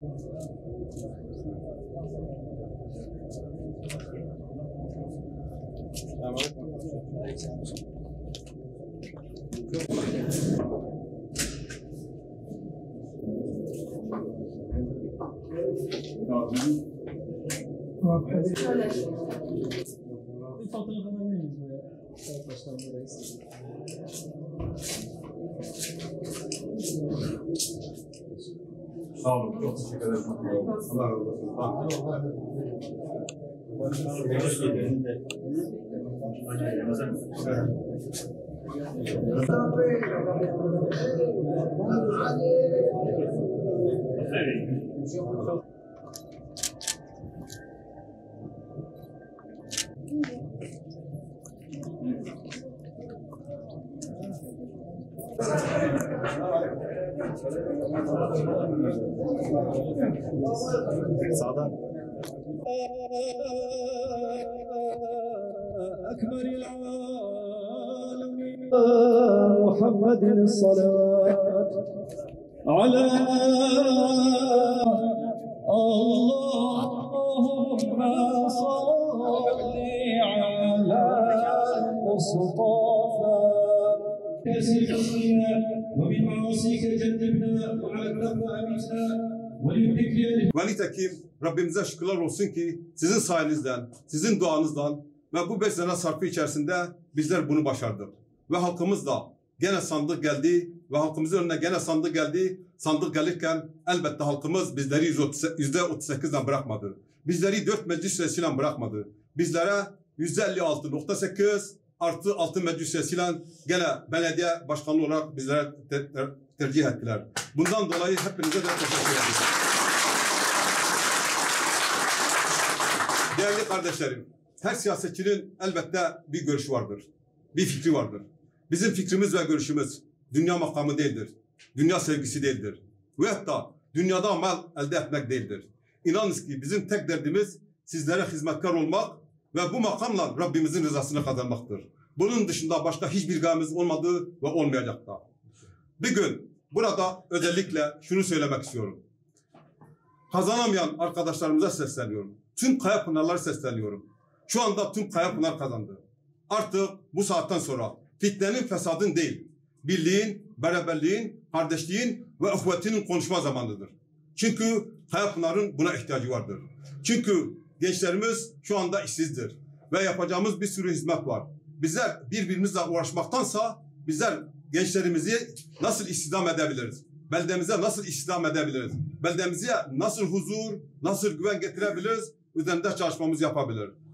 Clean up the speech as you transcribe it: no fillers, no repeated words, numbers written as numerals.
Bir fotoğraf alabilir miyiz buraya? Arkadaşlar buradayız. Sağ olun, çok teşekkür ederim. Allah razı olsun. Sağdan. أكبر العالمين محمد الصلوات على اللهم صل على المصطفى كسرنا ومن معاصيك جنبنا وعلى التقوى أمتنا وليذكر Ve nitekim Rabbimize şükürler olsun ki sizin sayenizden, sizin duanızdan ve bu 5 sene sarfı içerisinde bizler bunu başardık. Ve halkımız da gene sandık geldi ve halkımızın önüne gene sandık geldi. Sandık gelirken elbette halkımız bizleri %38'den bırakmadı. Bizleri 4 meclis üyesiyle bırakmadı. Bizlere %56.8 artı 6 meclis üyesiyle gene belediye başkanı olarak bizlere tercih ettiler. Bundan dolayı hepinize de teşekkür ederim. Değerli kardeşlerim, her siyasetçinin elbette bir görüşü vardır, bir fikri vardır. Bizim fikrimiz ve görüşümüz dünya makamı değildir, dünya sevgisi değildir. Ve hatta dünyada mal elde etmek değildir. İnanınız ki bizim tek derdimiz sizlere hizmetkar olmak ve bu makamla Rabbimizin rızasını kazanmaktır. Bunun dışında başka hiçbir gayemiz olmadığı ve olmayacak da. Bir gün burada özellikle şunu söylemek istiyorum. Kazanamayan arkadaşlarımıza sesleniyorum. Tüm Kayapınarlara sesleniyorum. Şu anda tüm Kayapınar kazandı. Artık bu saatten sonra fitnenin, fesadın değil, birliğin, beraberliğin, kardeşliğin ve uhvetinin konuşma zamanıdır. Çünkü Kayapınar'ın buna ihtiyacı vardır. Çünkü gençlerimiz şu anda işsizdir ve yapacağımız bir sürü hizmet var. Bizler birbirimizle uğraşmaktansa bizler gençlerimizi nasıl istihdam edebiliriz? Beldemize nasıl istihdam edebiliriz? Beldemize nasıl huzur, nasıl güven getirebiliriz? Üzerinde çalışmamız yapabiliriz.